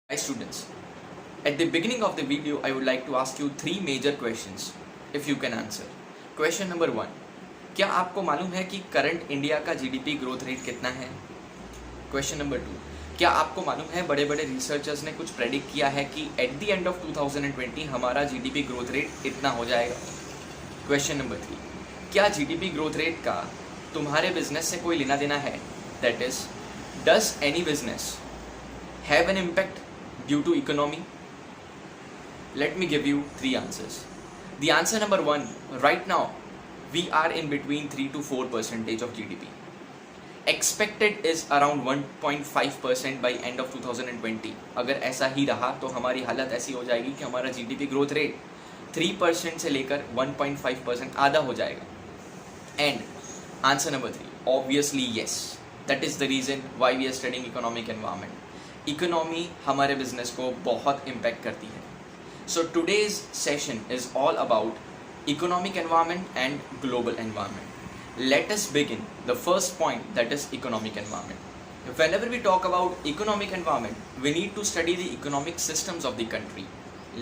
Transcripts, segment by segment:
Hi students, at the beginning of the video I would like to ask you three major questions if you can answer. Question number 1, क्या आपको मालूम है कि current India का GDP growth rate कितना है? Question number 2, क्या आपको मालूम है बड़े बड़े रिसर्चर्स ने कुछ प्रेडिक्ट किया है कि एट द एंड ऑफ 2020 हमारा जीडीपी ग्रोथ रेट इतना हो जाएगा? क्वेश्चन नंबर 3, क्या जीडीपी ग्रोथ रेट का तुम्हारे बिजनेस से कोई लेना देना है? That is, does any business have an impact due to economy? Let me give you three answers. The answer number 1, right now we are in between 3 to 4% of GDP. Expected is around 1.5% by end of 2020. अगर ऐसा ही रहा तो हमारी हालत ऐसी हो जाएगी कि हमारा GDP ग्रोथ रेट 3% से लेकर 1.5% आधा हो जाएगा. And answer number 3, obviously yes. That is the reason why we are studying economic environment. Economy हमारे बिजनेस को बहुत इम्पैक्ट करती है. So today's session is all about economic environment and global environment. Let us begin the first point, that is economic environment. whenever we talk about economic environment we need to study the economic systems of the country.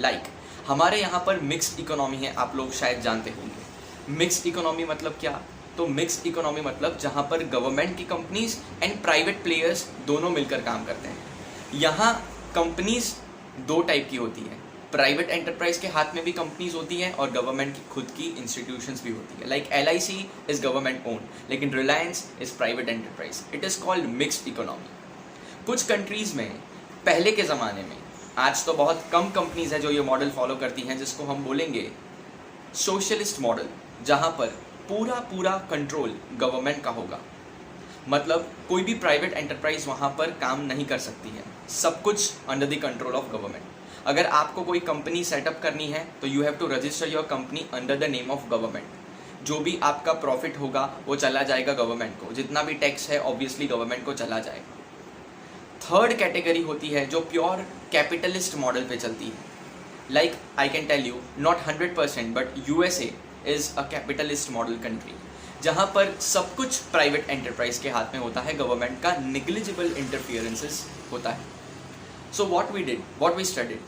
like हमारे यहाँ पर mixed economy है, आप लोग शायद जानते होंगे. Mixed economy मतलब क्या? तो मिक्स्ड इकोनॉमी मतलब जहाँ पर गवर्नमेंट की कंपनीज एंड प्राइवेट प्लेयर्स दोनों मिलकर काम करते हैं. यहाँ कंपनीज दो टाइप की होती है. प्राइवेट एंटरप्राइज के हाथ में भी कंपनीज होती हैं और गवर्नमेंट की खुद की इंस्टीट्यूशंस भी होती है. Like LIC is government own, लेकिन Reliance is private enterprise. It is called mixed economy. कुछ कंट्रीज में पहले के ज़माने में, आज तो बहुत कम कंपनीज है जो ये मॉडल फॉलो करती हैं, जिसको हम बोलेंगे सोशलिस्ट मॉडल, जहाँ पर पूरा कंट्रोल गवर्नमेंट का होगा. मतलब कोई भी प्राइवेट एंटरप्राइज वहाँ पर काम नहीं कर सकती है, सब कुछ under the control of government. अगर आपको कोई कंपनी सेटअप करनी है तो you have to register your company under the name of government. जो भी आपका प्रॉफिट होगा वो चला जाएगा गवर्नमेंट को, जितना भी टैक्स है ऑब्वियसली गवर्नमेंट को चला जाएगा. थर्ड कैटेगरी होती है जो प्योर कैपिटलिस्ट मॉडल पे चलती है. Like I can tell you, not 100% but USA is a capitalist model country, जहाँ पर सब कुछ प्राइवेट एंटरप्राइज के हाथ में होता है, गवर्नमेंट का निग्लिजिबल इंटरफियरेंसेस होता है. So what we did, what we studied,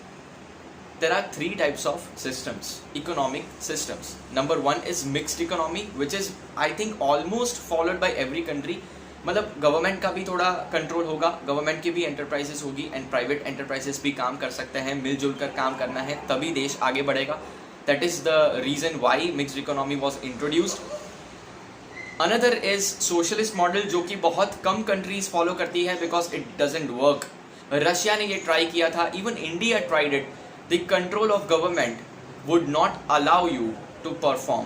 there are three types of systems, economic systems. Number 1 is mixed economy, which is I think almost followed by every country. मतलब government का भी थोड़ा control होगा, government की भी enterprises होगी and private enterprises भी काम कर सकते हैं. मिलजुल कर काम करना है तभी देश आगे बढ़ेगा. That is the reason why mixed economy was introduced. Another is socialist model, जो कि बहुत कम कंट्रीज फॉलो करती है because it doesn't work. Russia ने ये ट्राई किया था, even India tried it. The control of government would not allow you to perform,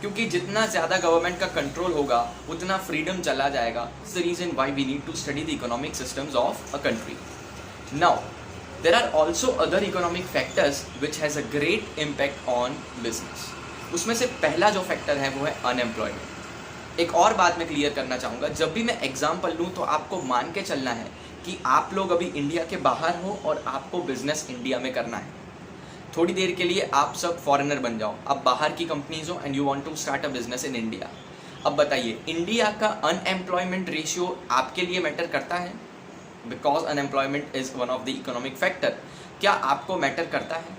क्योंकि जितना ज़्यादा गवर्नमेंट का कंट्रोल होगा उतना फ्रीडम चला जाएगा. It's the reason why we need to study the economic systems of a country. Now there are also other economic factors which has a great impact on business. उसमें से पहला जो factor है वो है अनएम्प्लॉयमेंट. एक और बात मैं क्लियर करना चाहूँगा, जब भी मैं एग्जाम्पल लूँ तो आपको मान के चलना है कि आप लोग अभी इंडिया के बाहर हो और आपको बिजनेस इंडिया में करना है. थोड़ी देर के लिए आप सब फॉरेनर बन जाओ, अब बाहर की कंपनीज हो and you want to start a business in India. अब बताइए, इंडिया का अनएम्प्लॉयमेंट रेशियो आपके लिए मैटर करता है? Because unemployment is one of the economic factor. क्या आपको मैटर करता है?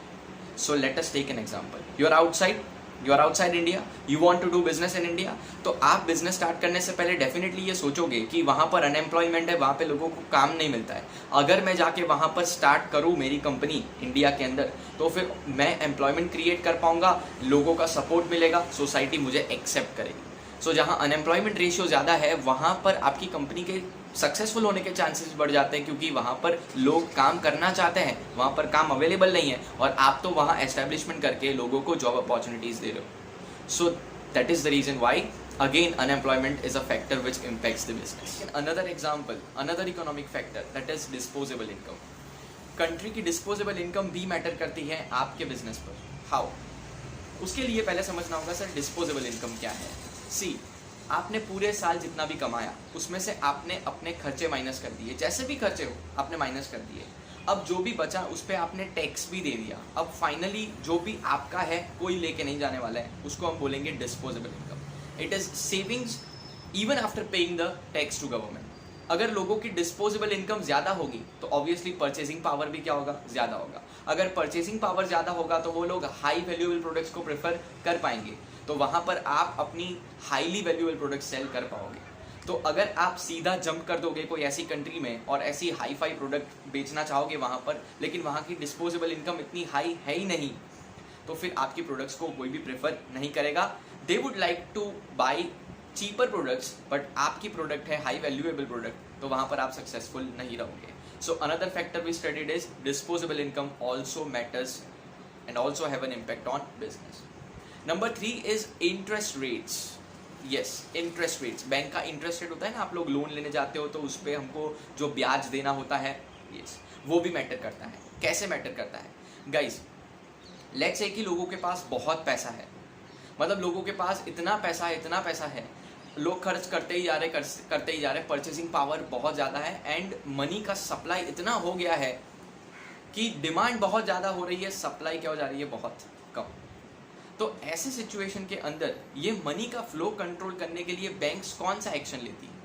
So let us take an example. You are outside India, you want to do business in India. तो आप बिजनेस स्टार्ट करने से पहले डेफिनेटली ये सोचोगे कि वहाँ पर अनएम्प्लॉयमेंट है, वहाँ पे लोगों को काम नहीं मिलता है. अगर मैं जाके वहाँ पर स्टार्ट करूँ मेरी कंपनी इंडिया के अंदर, तो फिर मैं एम्प्लॉयमेंट क्रिएट कर पाऊँगा, लोगों का सपोर्ट मिलेगा, सोसाइटी मुझे एक्सेप्ट करेगी. सो जहाँ अनएम्प्लॉयमेंट रेशियो ज़्यादा है वहाँ पर आपकी कंपनी के सक्सेसफुल होने के चांसेस बढ़ जाते हैं, क्योंकि वहाँ पर लोग काम करना चाहते हैं, वहाँ पर काम अवेलेबल नहीं है और आप तो वहाँ एस्टेब्लिशमेंट करके लोगों को जॉब अपॉर्चुनिटीज़ दे रहे हो. So that is the reason why again unemployment is a factor which impacts the business. Another example, another economic factor, that is disposable income. Country की डिस्पोजेबल इनकम भी मैटर करती है आपके बिजनेस पर. How? उसके लिए पहले समझना होगा सर डिस्पोजेबल इनकम क्या है. सी, आपने पूरे साल जितना भी कमाया उसमें से आपने अपने खर्चे माइनस कर दिए, जैसे भी खर्चे हो आपने माइनस कर दिए. अब जो भी बचा उस पर आपने टैक्स भी दे दिया. अब फाइनली जो भी आपका है कोई लेके नहीं जाने वाला है, उसको हम बोलेंगे disposable income. It is savings even after paying the tax to government. अगर लोगों की डिस्पोजेबल इनकम ज़्यादा होगी तो ऑब्वियसली परचेसिंग पावर भी क्या होगा, ज़्यादा होगा। अगर परचेसिंग पावर ज़्यादा होगा तो वो लोग हाई वैल्यूएबल प्रोडक्ट्स को प्रेफर कर पाएंगे, तो वहाँ पर आप अपनी हाईली वैल्यूएबल प्रोडक्ट सेल कर पाओगे। तो अगर आप सीधा जंप कर दोगे कोई ऐसी कंट्री में और ऐसी हाई फाई प्रोडक्ट बेचना चाहोगे वहाँ पर, लेकिन वहाँ की डिस्पोजेबल इनकम इतनी हाई है ही नहीं, तो फिर आपकी प्रोडक्ट्स को कोई भी प्रेफर नहीं करेगा। They would like to buy cheaper products, but आपकी प्रोडक्ट है हाई वैल्यूएबल प्रोडक्ट, तो वहाँ पर आप सक्सेसफुल नहीं रहोगे। So another factor we studied is disposable income also matters and also have an impact on business. Number 3 is interest rates. Yes, interest rates. Bank का interest rate होता है ना, आप लोग लोन लेने जाते हो तो उस पर हमको जो ब्याज देना होता है, yes, वो भी मैटर करता है। कैसे मैटर करता है गाइज? लेट्स से कि लोगों के पास बहुत पैसा है, मतलब लोगों के पास इतना पैसा है, लोग खर्च करते ही जा रहे, परचेसिंग पावर बहुत ज़्यादा है एंड मनी का सप्लाई इतना हो गया है कि डिमांड बहुत ज़्यादा हो रही है, सप्लाई क्या हो जा रही है, बहुत कम। तो ऐसे सिचुएशन के अंदर ये मनी का फ्लो कंट्रोल करने के लिए बैंक्स कौन सा एक्शन लेती है?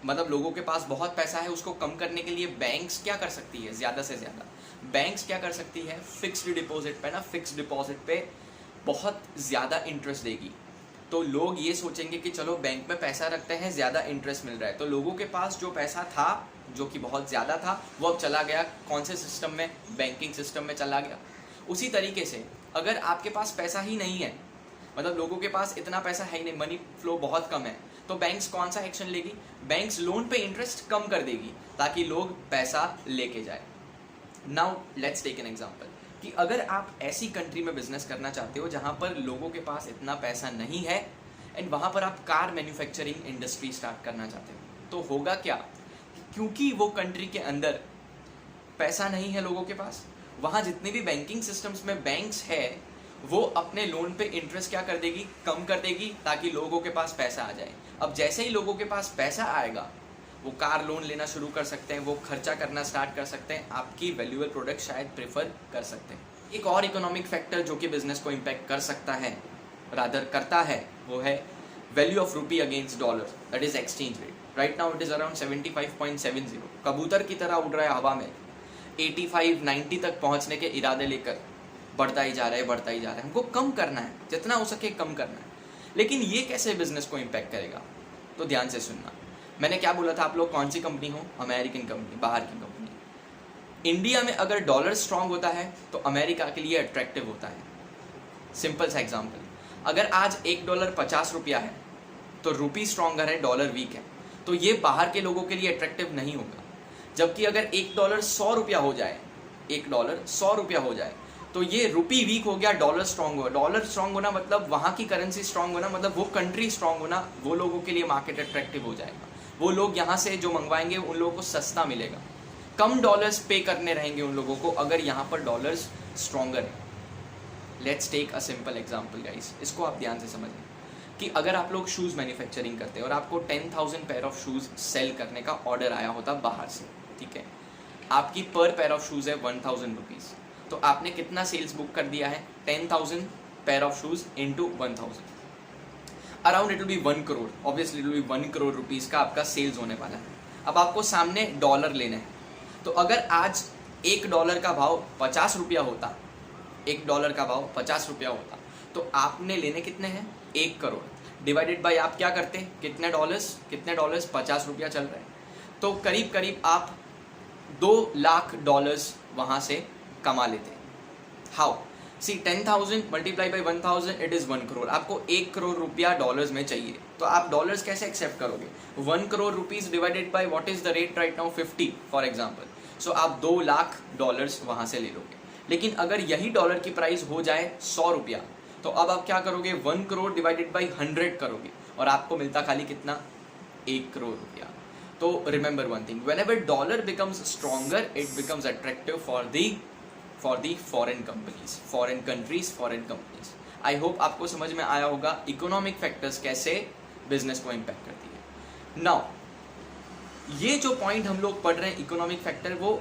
मतलब लोगों के पास बहुत पैसा है, उसको कम करने के लिए बैंक्स क्या कर सकती है? ज़्यादा से ज़्यादा बैंक्स क्या कर सकती है? फिक्स्ड डिपॉजिट पे ना, फिक्स्ड डिपॉजिट पे बहुत ज़्यादा इंटरेस्ट देगी। तो लोग ये सोचेंगे कि चलो बैंक में पैसा रखते हैं, ज़्यादा इंटरेस्ट मिल रहा है, तो लोगों के पास जो पैसा था, जो कि बहुत ज़्यादा था, वो अब चला गया कौन से सिस्टम में? बैंकिंग सिस्टम में चला गया। उसी तरीके से अगर आपके पास पैसा ही नहीं है, मतलब लोगों के पास इतना पैसा है ही नहीं, मनी फ्लो बहुत कम है, तो बैंक्स कौन सा एक्शन लेगी? बैंक्स लोन पे इंटरेस्ट कम कर देगी ताकि लोग पैसा लेके जाए। Now let's take an example कि अगर आप ऐसी कंट्री में बिजनेस करना चाहते हो जहाँ पर लोगों के पास इतना पैसा नहीं है एंड वहाँ पर आप कार मैन्युफैक्चरिंग इंडस्ट्री स्टार्ट करना चाहते हो, तो होगा क्या? क्योंकि वो कंट्री के अंदर पैसा नहीं है लोगों के पास, वहाँ जितने भी बैंकिंग सिस्टम्स में बैंक्स है वो अपने लोन पे इंटरेस्ट क्या कर देगी? कम कर देगी, ताकि लोगों के पास पैसा आ जाए। अब जैसे ही लोगों के पास पैसा आएगा वो कार लोन लेना शुरू कर सकते हैं, वो खर्चा करना स्टार्ट कर सकते हैं, आपकी वैल्यूएबल प्रोडक्ट शायद प्रेफर कर सकते हैं। एक और इकोनॉमिक फैक्टर जो कि बिजनेस को इम्पैक्ट कर सकता है, रादर करता है, वो है value of rupee against dollar, that is exchange rate. Right now it is around 75.70, कबूतर की तरह उड़ रहा है हवा में, 85-90 तक पहुंचने के इरादे लेकर बढ़ता ही जा रहा है। हमको कम करना है, जितना हो सके कम करना है। लेकिन ये कैसे बिजनेस को इम्पैक्ट करेगा? तो ध्यान से सुनना। मैंने क्या बोला था? आप लोग कौन सी कंपनी हो? अमेरिकन कंपनी, बाहर की कंपनी। इंडिया में अगर डॉलर स्ट्रांग होता है तो अमेरिका के लिए अट्रैक्टिव होता है। सिंपल सा एग्जांपल, अगर आज $1 ₹50 है तो रुपी स्ट्रॉन्गर है, डॉलर वीक है, तो ये बाहर के लोगों के लिए अट्रैक्टिव नहीं होगा। जबकि अगर $1 100 हो जाए, $1 100 हो जाए, तो ये रुपी वीक हो गया, डॉलर स्ट्रांग हुआ। डॉलर स्ट्रांग होना मतलब वहाँ की करेंसी स्ट्रांग होना, मतलब वो कंट्री स्ट्रांग होना, वो लोगों के लिए मार्केट अट्रैक्टिव हो जाएगा। वो लोग यहाँ से जो मंगवाएंगे उन लोगों को सस्ता मिलेगा, कम डॉलर्स पे करने रहेंगे उन लोगों को अगर यहाँ पर डॉलर्स स्ट्रॉन्गर है। Let's take a simple example guys, इसको आप ध्यान से समझें कि अगर आप लोग शूज़ मैन्युफैक्चरिंग करते हैं और आपको 10,000 पेयर ऑफ शूज़ सेल करने का ऑर्डर आया होता बाहर से, ठीक है, आपकी पर पेयर ऑफ शूज़ है 1,000 रुपीज़, तो आपने कितना सेल्स बुक कर दिया है? 10,000 pair of shoes into 1,000, around it will be 1 crore. Obviously it will be 1 crore rupees का आपका सेल्स होने वाला है। अब आपको सामने डॉलर लेने हैं, तो अगर आज $1 का भाव 50 रुपया होता, $1 का भाव 50 रुपया होता, तो आपने लेने कितने हैं? 1 करोड़। डिवाइडेड बाय आप क्या करते हैं? कितने डॉलर्स? 50 रुपया चल रहे हैं, तो करीब करीब आप $2 लाख वहाँ से कमा लेते हैं। How? See 10,000 multiply by 1,000 it is 1 crore. आपको 1 करोड़ रुपया डॉलर्स में चाहिए, तो आप डॉलर्स कैसे एक्सेप्ट करोगे? 1 crore rupees divided by what is the rate right now? 50 for example. So आप $2 लाख वहाँ से ले लोगे। लेकिन अगर यही डॉलर की प्राइस हो जाए 100 रुपया, तो अब आप क्या करोगे? 1 करोड़ डिवाइडेड बाई 100 करोगे और आपको मिलता खाली कितना? 1 करोड़ रुपया। तो remember one thing, whenever dollar becomes stronger it becomes attractive for the foreign companies, foreign countries, foreign companies. I hope आपको समझ में आया होगा इकोनॉमिक फैक्टर्स कैसे बिजनेस को इम्पैक्ट करती है। नाउ ये जो पॉइंट हम लोग पढ़ रहे हैं इकोनॉमिक फैक्टर, वो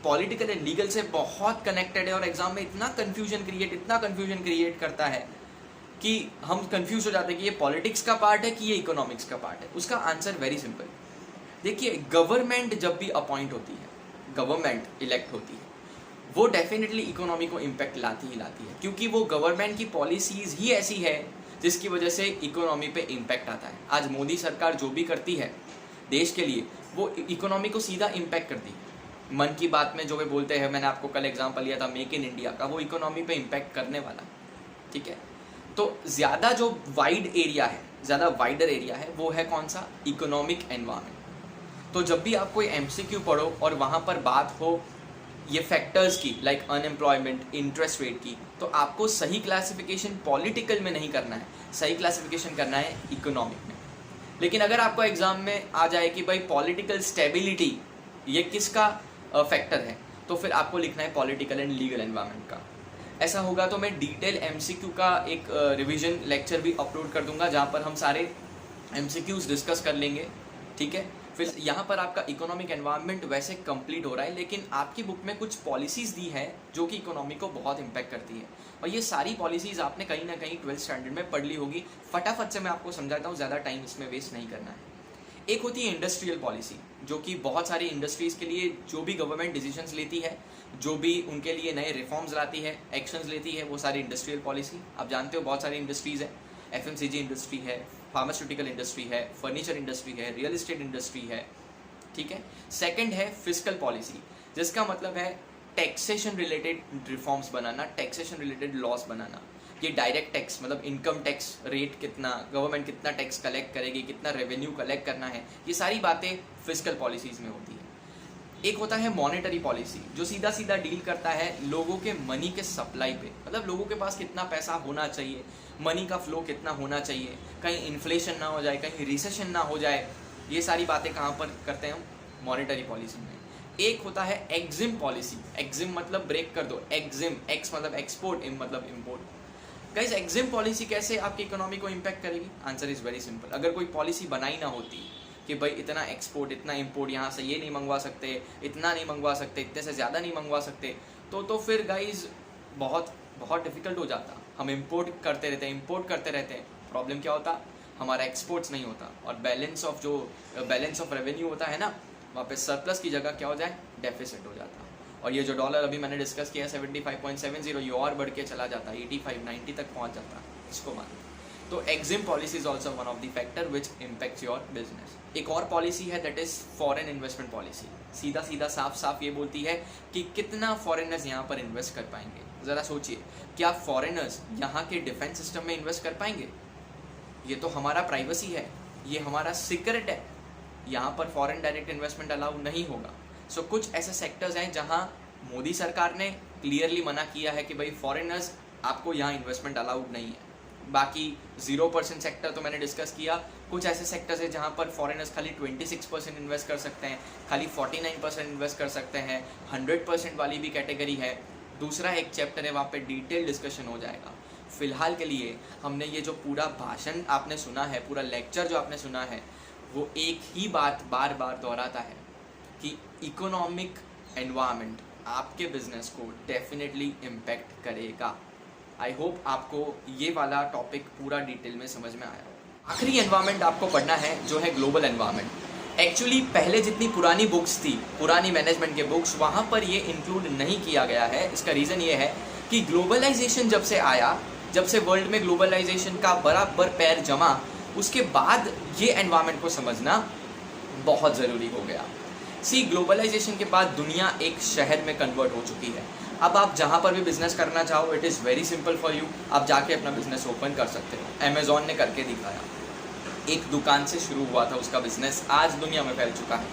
पॉलिटिकल एंड लीगल से बहुत कनेक्टेड है और एग्जाम में इतना कन्फ्यूजन क्रिएट करता है कि हम कंफ्यूज हो जाते हैं कि ये पॉलिटिक्स का पार्ट है कि ये इकोनॉमिक्स का पार्ट है। उसका आंसर वेरी सिंपल, देखिए, गवर्नमेंट जब भी अपॉइंट होती है, गवर्नमेंट इलेक्ट होती है, वो डेफिनेटली इकोनॉमी को इम्पैक्ट लाती ही लाती है, क्योंकि वो गवर्नमेंट की पॉलिसीज़ ही ऐसी है जिसकी वजह से इकोनॉमी पे इम्पैक्ट आता है। आज मोदी सरकार जो भी करती है देश के लिए, वो इकोनॉमी को सीधा इम्पैक्ट करती है। मन की बात में जो वे बोलते हैं, मैंने आपको कल एग्जांपल लिया था मेक इन इंडिया का, वो इकोनॉमी पे इम्पैक्ट करने वाला है, ठीक है। तो ज़्यादा जो वाइड एरिया है, ज़्यादा वाइडर एरिया है, वो है कौन सा? Economic environment. तो जब भी आप कोई एमसीक्यू पढ़ो और वहाँ पर बात हो ये फैक्टर्स की, लाइक अनएम्प्लॉयमेंट, इंटरेस्ट रेट की, तो आपको सही क्लासिफिकेशन पॉलिटिकल में नहीं करना है, सही क्लासिफिकेशन करना है इकोनॉमिक में। लेकिन अगर आपको एग्जाम में आ जाए कि भाई पॉलिटिकल स्टेबिलिटी ये किसका फैक्टर है, तो फिर आपको लिखना है पॉलिटिकल एंड लीगल एनवायरनमेंट का। ऐसा होगा तो मैं डिटेल एमसीक्यू का एक रिवीजन लेक्चर भी अपलोड कर दूंगा, जहाँ पर हम सारे एमसीक्यूज डिस्कस कर लेंगे, ठीक है। फिर यहाँ पर आपका इकोनॉमिक एनवायरनमेंट वैसे कंप्लीट हो रहा है, लेकिन आपकी बुक में कुछ पॉलिसीज़ दी है जो कि इकोनॉमी को बहुत इम्पैक्ट करती है, और ये सारी पॉलिसीज़ आपने कहीं ना कहीं 12th स्टैंडर्ड में पढ़ ली होगी। फटाफट से मैं आपको समझाता हूँ, ज़्यादा टाइम इसमें वेस्ट नहीं करना है। एक होती है इंडस्ट्रियल पॉलिसी, जो कि बहुत सारी इंडस्ट्रीज़ के लिए जो भी गवर्नमेंट डिसीजंस लेती है, जो भी उनके लिए नए रिफॉर्म्स लाती है, एक्शंस लेती है, वो सारी इंडस्ट्रियल पॉलिसी। आप जानते हो बहुत सारी इंडस्ट्रीज़ है, एफएमसीजी इंडस्ट्री है, फार्मास्यूटिकल इंडस्ट्री है, फर्नीचर इंडस्ट्री है, रियल एस्टेट इंडस्ट्री है, ठीक है। सेकंड है फिस्कल पॉलिसी, जिसका मतलब है टैक्सेशन रिलेटेड रिफॉर्म्स बनाना, टैक्सेशन रिलेटेड लॉस बनाना। ये डायरेक्ट टैक्स मतलब इनकम टैक्स रेट कितना, गवर्नमेंट कितना टैक्स कलेक्ट करेगी, कितना रेवेन्यू कलेक्ट करना है, ये सारी बातें फिस्कल पॉलिसीज़ में होती है। एक होता है मॉनेटरी पॉलिसी, जो सीधा सीधा डील करता है लोगों के मनी के सप्लाई पे, मतलब लोगों के पास कितना पैसा होना चाहिए, मनी का फ्लो कितना होना चाहिए, कहीं इन्फ्लेशन ना हो जाए, कहीं रिसेशन ना हो जाए, ये सारी बातें कहाँ पर करते हैं हम? मॉनेटरी पॉलिसी में। एक होता है एग्जिम पॉलिसी, एग्जिम मतलब ब्रेक कर दो, एग्जिम, एक्स मतलब एक्सपोर्ट, इम मतलब इम्पोर्ट। गाइस, एग्जिम पॉलिसी कैसे आपकी इकोनॉमी को इम्पैक्ट करेगी? Answer is very simple. अगर कोई पॉलिसी बनाई ना होती कि भाई इतना एक्सपोर्ट, इतना इंपोर्ट, यहाँ से ये नहीं मंगवा सकते, इतना नहीं मंगवा सकते, इतने से ज़्यादा नहीं मंगवा सकते, तो फिर गाइज बहुत बहुत डिफिकल्ट हो जाता। हम इंपोर्ट करते रहते हैं, इंपोर्ट करते रहते हैं, प्रॉब्लम क्या होता? हमारा एक्सपोर्ट्स नहीं होता, और बैलेंस ऑफ रेवेन्यू होता है ना, वहाँ पे सरप्लस की जगह क्या हो जाए? डेफिसिट हो जाता। और ये जो डॉलर अभी मैंने डिस्कस किया 75.70, ये और बढ़ के चला जाता, 85-90 तक पहुँच जाता, इसको मान। तो EXIM policy is also one of the factor which impacts your business. एक और पॉलिसी है that is foreign investment policy. सीधा सीधा साफ साफ ये बोलती है कि कितना फॉरेनर्स यहाँ पर इन्वेस्ट कर पाएंगे। ज़रा सोचिए, क्या फॉरेनर्स यहाँ के डिफेंस सिस्टम में इन्वेस्ट कर पाएंगे? ये तो हमारा प्राइवेसी है, ये हमारा सीक्रेट है, यहाँ पर फॉरेन डायरेक्ट इन्वेस्टमेंट अलाउ नहीं होगा। सो कुछ ऐसे सेक्टर्स हैं जहाँ मोदी सरकार ने क्लियरली मना किया है कि भाई फॉरेनर्स आपको यहाँ इन्वेस्टमेंट अलाउड नहीं है। बाकी 0% सेक्टर तो मैंने डिस्कस किया। कुछ ऐसे सेक्टर्स हैं जहाँ पर फॉरेनर्स खाली 26% इन्वेस्ट कर सकते हैं, खाली 49% इन्वेस्ट कर सकते हैं, 100% वाली भी कैटेगरी है। दूसरा एक चैप्टर है, वहाँ पे डिटेल डिस्कशन हो जाएगा। फिलहाल के लिए हमने ये जो पूरा भाषण आपने सुना है, पूरा लेक्चर जो आपने सुना है, वो एक ही बात बार बार दोहराता है कि इकोनॉमिक एनवायरनमेंट आपके बिजनेस को डेफिनेटली इम्पैक्ट करेगा। आई होप आपको ये वाला टॉपिक पूरा डिटेल में समझ में आया हो। आखिरी एनवायरनमेंट आपको पढ़ना है जो है ग्लोबल एनवायरनमेंट। एक्चुअली पहले जितनी पुरानी बुक्स थी, पुरानी मैनेजमेंट के बुक्स, वहाँ पर ये इंक्लूड नहीं किया गया है। इसका रीज़न ये है कि ग्लोबलाइजेशन जब से आया, जब से वर्ल्ड में ग्लोबलाइजेशन का बराबर पैर जमा, उसके बाद ये एनवायरनमेंट को समझना बहुत ज़रूरी हो गया। ग्लोबलाइजेशन के बाद दुनिया एक शहर में कन्वर्ट हो चुकी है। अब आप जहाँ पर भी बिजनेस करना चाहो, it is very simple for you, आप जाके अपना बिजनेस ओपन कर सकते हो। अमेज़ॉन ने करके दिखाया, एक दुकान से शुरू हुआ था उसका बिजनेस, आज दुनिया में फैल चुका है।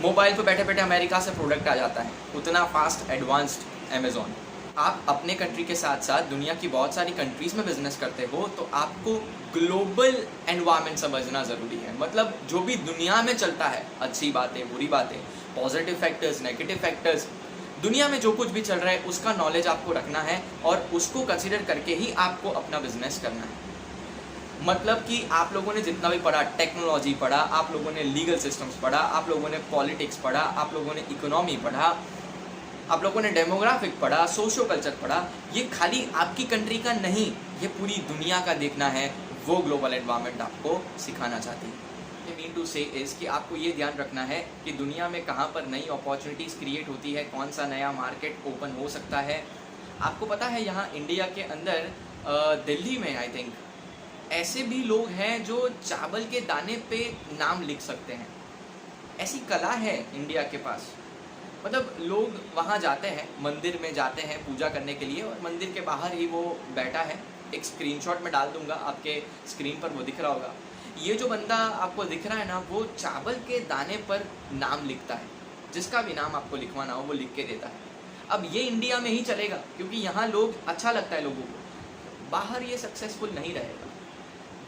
मोबाइल पर बैठे बैठे अमेरिका से प्रोडक्ट आ जाता है, उतना फास्ट एडवांस्ड अमेज़ॉन। आप अपने कंट्री के साथ साथ दुनिया की बहुत सारी कंट्रीज़ में बिजनेस करते हो, तो आपको ग्लोबल एनवायरनमेंट समझना ज़रूरी है। मतलब जो भी दुनिया में चलता है, अच्छी बातें, बुरी बातें, पॉजिटिव फैक्टर्स, नेगेटिव फैक्टर्स, दुनिया में जो कुछ भी चल रहा है उसका नॉलेज आपको रखना है, और उसको कंसिडर करके ही आपको अपना बिजनेस करना है। मतलब कि आप लोगों ने जितना भी पढ़ा, टेक्नोलॉजी पढ़ा, आप लोगों ने लीगल सिस्टम्स पढ़ा, आप लोगों ने पॉलिटिक्स पढ़ा, आप लोगों ने इकोनॉमी पढ़ा, आप लोगों ने डेमोग्राफिक पढ़ा, सोशो कल्चर पढ़ा, ये खाली आपकी कंट्री का नहीं, ये पूरी दुनिया का देखना है। वो ग्लोबल एनवायरनमेंट आपको सिखाना चाहती है। मीन टू से इज़ कि आपको ये ध्यान रखना है कि दुनिया में कहाँ पर नई अपॉर्चुनिटीज़ क्रिएट होती है, कौन सा नया मार्केट ओपन हो सकता है। आपको पता है यहाँ इंडिया के अंदर दिल्ली में आई थिंक ऐसे भी लोग हैं जो चावल के दाने पे नाम लिख सकते हैं। ऐसी कला है इंडिया के पास। मतलब लोग वहाँ जाते हैं, मंदिर में जाते हैं पूजा करने के लिए, और मंदिर के बाहर ही वो बैठा है। एक स्क्रीनशॉट में डाल दूंगा, आपके स्क्रीन पर वो दिख रहा होगा। ये जो बंदा आपको दिख रहा है ना, वो चावल के दाने पर नाम लिखता है। जिसका भी नाम आपको लिखवाना हो वो लिख के देता है। अब ये इंडिया में ही चलेगा क्योंकि यहाँ लोग अच्छा लगता है लोगों को, बाहर ये सक्सेसफुल नहीं रहेगा।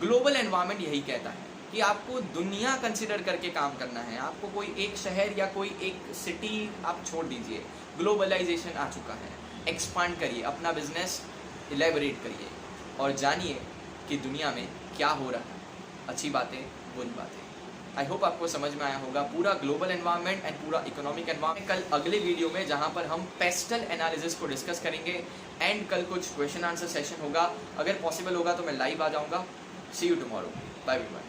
ग्लोबल एनवायरनमेंट यही कहता है कि आपको दुनिया कंसिडर करके काम करना है। आपको कोई एक शहर या कोई एक सिटी आप छोड़ दीजिए। ग्लोबलाइजेशन आ चुका है। एक्सपांड करिए, अपना बिजनेस इलेबोरेट करिए और जानिए कि दुनिया में क्या हो रहा है, अच्छी बातें, बुरी बातें। आई होप आपको समझ में आया होगा पूरा ग्लोबल एनवायरनमेंट एंड पूरा इकोनॉमिक एनवायरनमेंट। कल अगले वीडियो में जहां पर हम पेस्टल एनालिसिस को डिस्कस करेंगे एंड कल कुछ क्वेश्चन आंसर सेशन होगा। अगर पॉसिबल होगा तो मैं लाइव आ जाऊंगा। See you tomorrow. Bye bye.